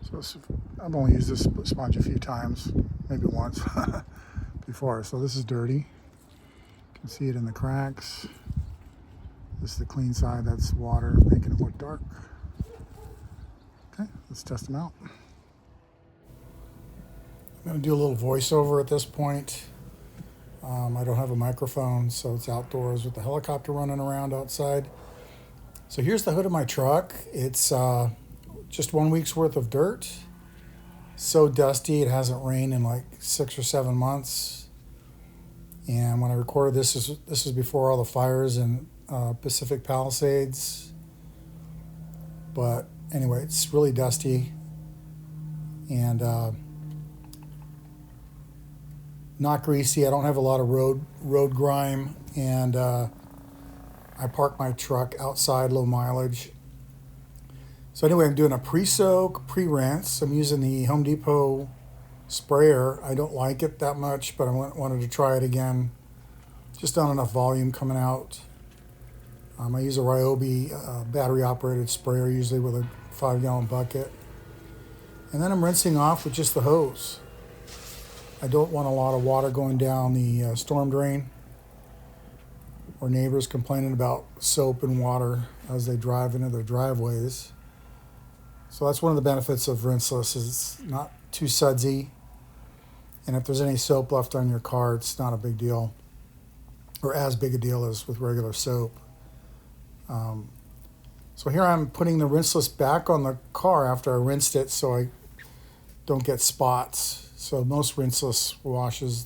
So I've only used this sponge a few times, maybe once before. So this is dirty. You can see it in the cracks. This is the clean side. That's water making it look dark. Okay, let's test them out. I'm going to do a little voiceover at this point. I don't have a microphone, so it's outdoors with the helicopter running around outside. So here's the hood of my truck. It's just 1 week's worth of dirt. So dusty, it hasn't rained in like 6 or 7 months. And when I recorded this is before all the fires in Pacific Palisades. But anyway, it's really dusty and not greasy. I don't have a lot of road grime, and I park my truck outside, low mileage. So anyway, I'm doing a pre-soak, pre-rinse. I'm using the Home Depot sprayer. I don't like it that much, but I wanted to try it again. Just not enough volume coming out. I use a Ryobi battery-operated sprayer, usually with a 5-gallon bucket. And then I'm rinsing off with just the hose. I don't want a lot of water going down the storm drain, or neighbors complaining about soap and water as they drive into their driveways. So that's one of the benefits of rinseless, is it's not too sudsy. And if there's any soap left on your car, it's not a big deal, or as big a deal as with regular soap. So here I'm putting the rinseless back on the car after I rinsed it so I don't get spots. So most rinseless washes,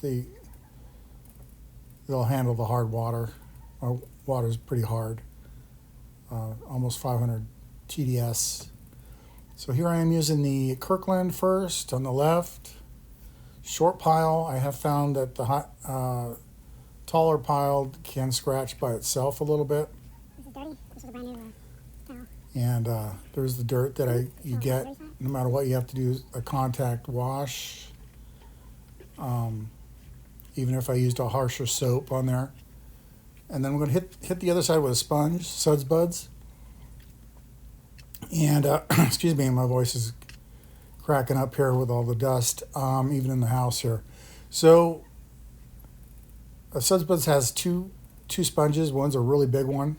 they'll handle the hard water. Our water is pretty hard, almost 500 TDS. So here I am using the Kirkland first on the left. Short pile, I have found that the taller pile can scratch by itself a little bit. This is dirty. This is a brand new towel. And there's the dirt that you get. No matter what, you have to do a contact wash. Even if I used a harsher soap on there. And then I'm going to hit the other side with a sponge, Sudz Budz. And, excuse me, my voice is cracking up here with all the dust, even in the house here. So, Sudz Budz has two sponges. One's a really big one.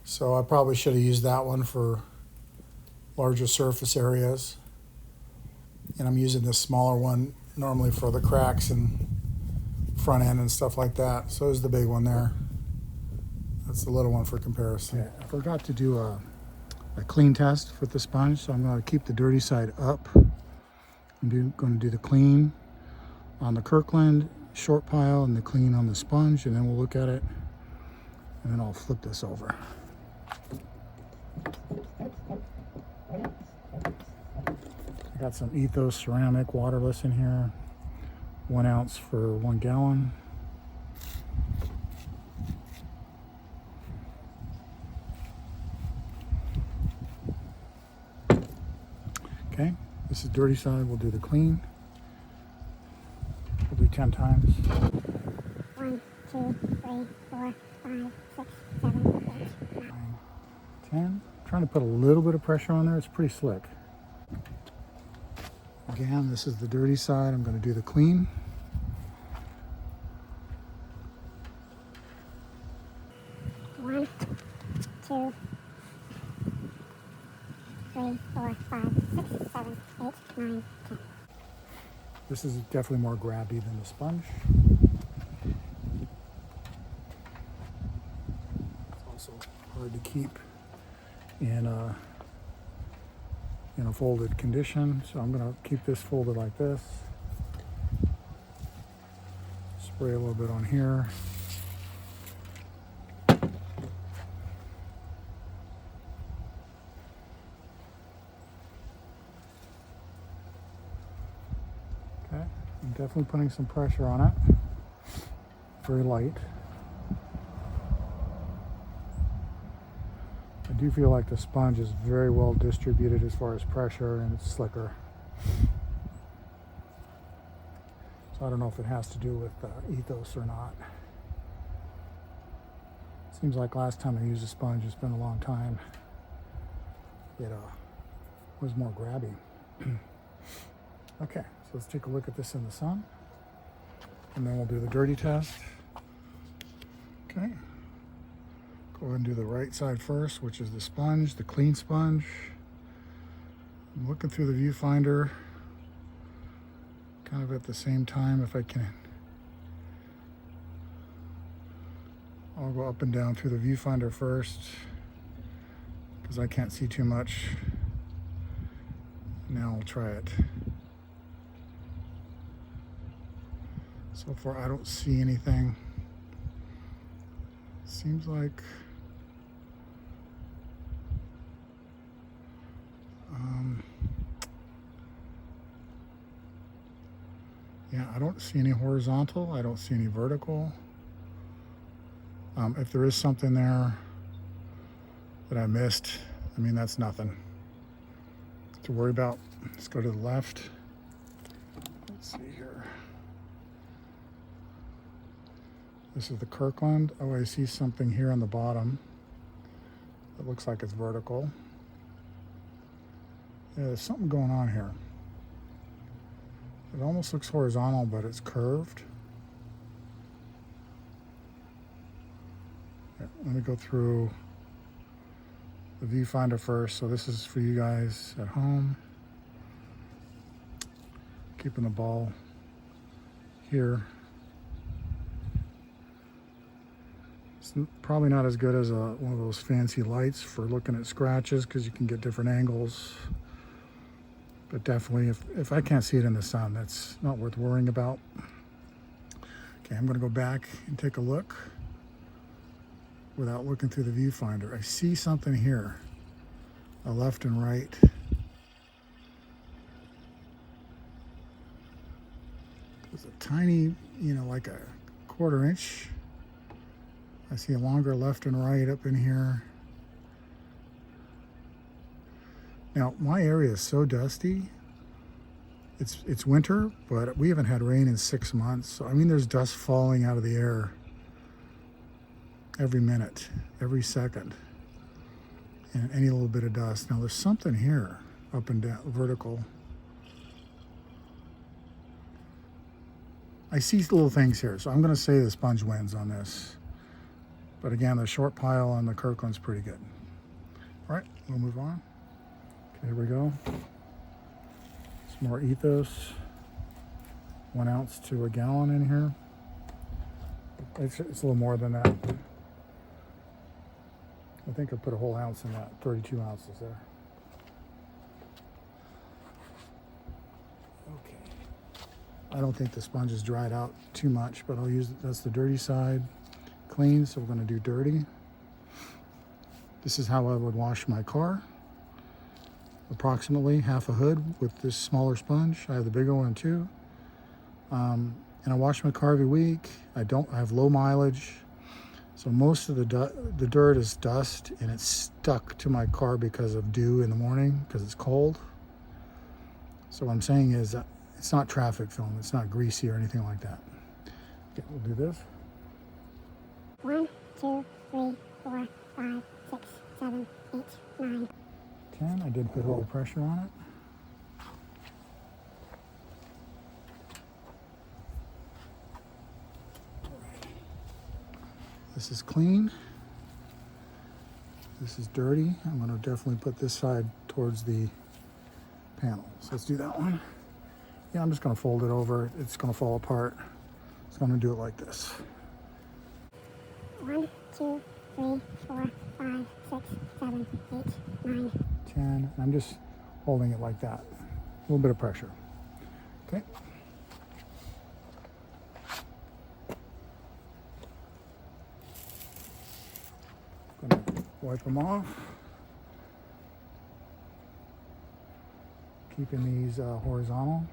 So I probably should have used that one for larger surface areas. And I'm using this smaller one normally for the cracks and front end and stuff like that. So there's the big one there. That's the little one for comparison. Okay, I forgot to do a clean test with the sponge, so I'm going to keep the dirty side up. I'm going to do the clean on the Kirkland short pile and the clean on the sponge, and then we'll look at it, and then I'll flip this over. I got some Ethos ceramic waterless in here, 1 ounce for 1 gallon. Okay, this is dirty side. We'll do the clean. We'll do 10 times. 1, 2, 3, 4, 5, 6, 7, 8, 9. 10. I'm trying to put a little bit of pressure on there. It's pretty slick. Again, this is the dirty side. I'm going to do the clean. One, 2, 3, 4, 5, 6, 7, 8, 9, 10. This is definitely more grabby than the sponge. It's also hard to keep in a folded condition, so I'm going to keep this folded like this. Spray a little bit on here. Okay, I'm definitely putting some pressure on it. Very light. I do feel like the sponge is very well distributed as far as pressure, and it's slicker. So I don't know if it has to do with Ethos or not. Seems like last time I used a sponge, it's been a long time. It was more grabby. Okay, so let's take a look at this in the sun, and then we'll do the dirty test. Okay, go ahead and do the right side first, which is the sponge, the clean sponge. I'm looking through the viewfinder kind of at the same time if I can. I'll go up and down through the viewfinder first because I can't see too much. Now I'll try it. So far I don't see anything. Seems like yeah, I don't see any horizontal. I don't see any vertical. If there is something there that I missed, I mean, that's nothing to worry about. Let's go to the left. Let's see here. This is the Kirkland. Oh, I see something here on the bottom. It looks like it's vertical. Yeah, there's something going on here. It almost looks horizontal, but it's curved. Here, let me go through the viewfinder first. So this is for you guys at home. Keeping the ball here. It's probably not as good as one of those fancy lights for looking at scratches because you can get different angles. But definitely, if I can't see it in the sun, that's not worth worrying about. Okay, I'm gonna go back and take a look without looking through the viewfinder. I see something here, a left and right. There's a tiny, like a 1/4 inch. I see a longer left and right up in here. Now, my area is so dusty. It's winter, but we haven't had rain in 6 months. So, I mean, there's dust falling out of the air every minute, every second, and any little bit of dust. Now, there's something here, up and down, vertical. I see little things here, so I'm going to say the sponge wins on this. But again, the short pile on the Kirkland's pretty good. All right, we'll move on. Okay, here we go. Some more ethos. 1 ounce to a gallon in here. It's a little more than that. I think I put a whole ounce in that, 32 ounces there. Okay. I don't think the sponge is dried out too much, but I'll use, that's the dirty side. Clean, so we're going to do dirty. This is how I would wash my car. Approximately half a hood with this smaller sponge. I have the bigger one too. And I wash my car every week. I have low mileage. So most of the dirt is dust, and it's stuck to my car because of dew in the morning, because it's cold. So what I'm saying is that it's not traffic film. It's not greasy or anything like that. Okay, we'll do this. 1, 2, 3, 4, 5, 6, 7, 8, 9. 10. I did put a little pressure on it. This is clean. This is dirty. I'm going to definitely put this side towards the panel. So let's do that one. Yeah, I'm just going to fold it over. It's going to fall apart. So I'm going to do it like this. 1, 2, 3, 4, 5, 6, 7, 8, 9. 10. And I'm just holding it like that. A little bit of pressure. Okay. Gonna wipe them off. Keeping these horizontal.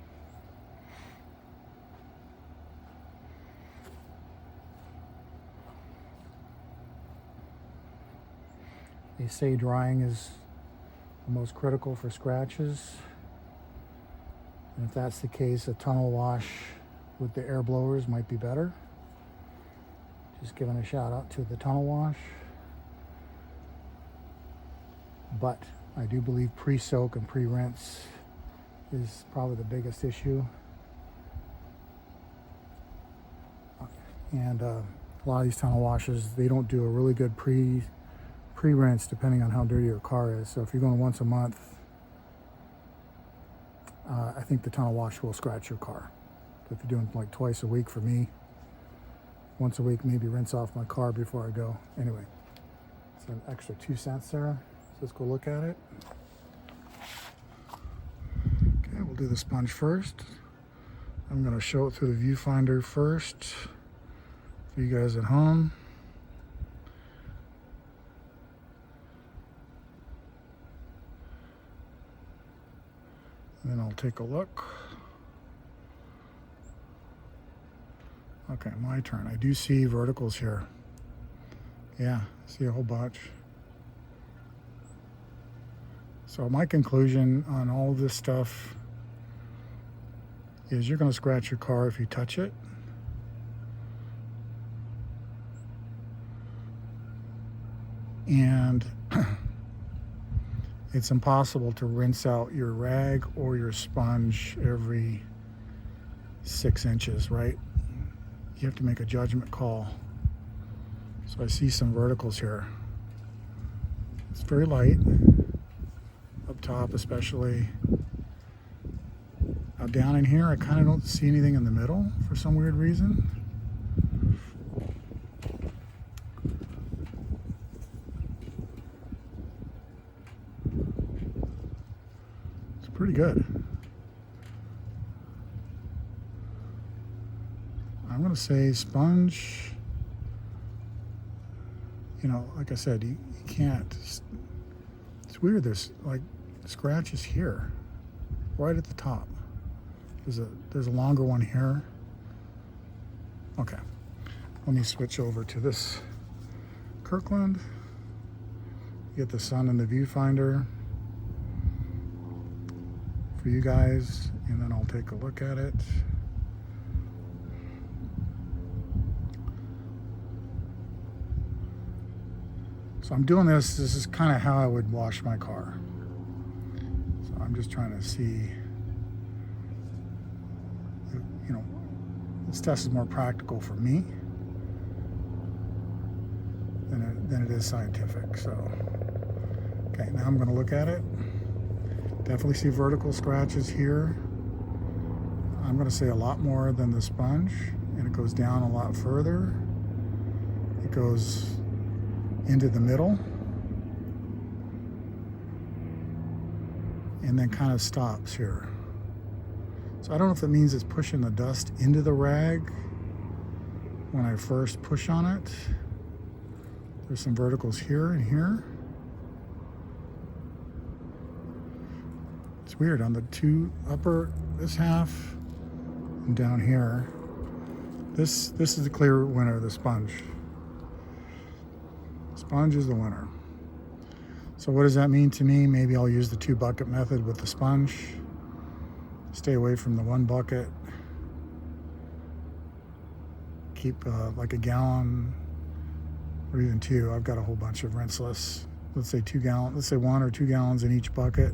They say drying is the most critical for scratches. And if that's the case, a tunnel wash with the air blowers might be better. Just giving a shout out to the tunnel wash. But I do believe pre-soak and pre-rinse is probably the biggest issue. And a lot of these tunnel washers, they don't do a really good pre-rinse depending on how dirty your car is. So if you're going once a month, I think the tunnel wash will scratch your car. But if you're doing like twice a week, for me, once a week, maybe rinse off my car before I go. Anyway, it's an extra 2 cents there. So let's go look at it. Okay, we'll do the sponge first. I'm going to show it through the viewfinder first for you guys at home. And then I'll take a look. Okay, my turn. I do see verticals here. Yeah, I see a whole bunch. So my conclusion on all of this stuff is you're going to scratch your car if you touch it. And it's impossible to rinse out your rag or your sponge every 6 inches, right? You have to make a judgment call. So I see some verticals here. It's very light, up top especially. Now down in here, I kind of don't see anything in the middle for some weird reason. It's pretty good. I'm going to say sponge, you know, like I said, you can't, it's weird, there's like scratches here, right at the top. There's a longer one here. Okay, let me switch over to this Kirkland. Get the sun in the viewfinder for you guys, and then I'll take a look at it. So I'm doing this is kind of how I would wash my car. So I'm just trying to see, you know, this test is more practical for me than it is scientific. So, okay, now I'm going to look at it. Definitely see vertical scratches here. I'm going to say a lot more than the sponge, and it goes down a lot further. It goes into the middle and then kind of stops here. So I don't know if it means it's pushing the dust into the rag when I first push on it. There's some verticals here and here. It's weird on the two upper, this half, and down here. This is the clear winner, the sponge. Sponge is the winner. So what does that mean to me? Maybe I'll use the 2 bucket method with the sponge. Stay away from the 1 bucket. Keep like a gallon or even 2. I've got a whole bunch of rinseless. Let's say 2 gallons. Let's say 1 or 2 gallons in each bucket.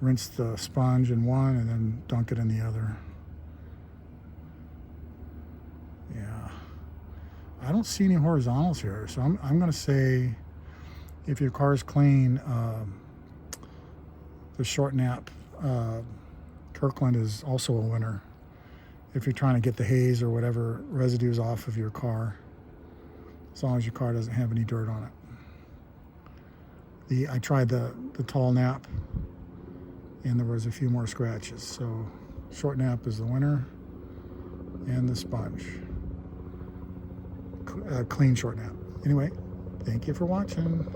Rinse the sponge in one and then dunk it in the other. Yeah, I don't see any horizontals here, so I'm going to say if your car is clean, the short nap Kirkland is also a winner if you're trying to get the haze or whatever residues off of your car, as long as your car doesn't have any dirt on it. I tried the tall nap and there was a few more scratches, so short nap is the winner, and the sponge. Clean short nap. Anyway, thank you for watching.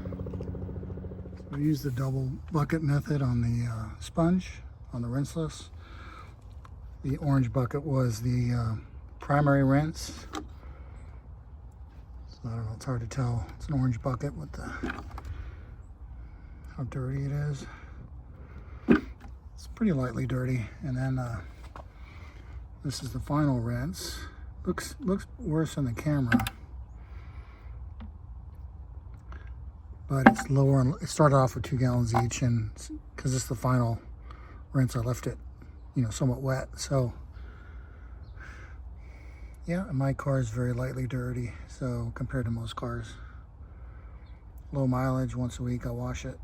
So I used the double bucket method on the sponge, on the rinseless. The orange bucket was the primary rinse. So I don't know, it's hard to tell. It's an orange bucket with how dirty it is. It's pretty lightly dirty. And then this is the final rinse. Looks worse on the camera. but it's lower. It started off with 2 gallons each, and because it's the final rinse, I left it, somewhat wet. So yeah, my car is very lightly dirty, so compared to most cars. Low mileage, once a week I wash it.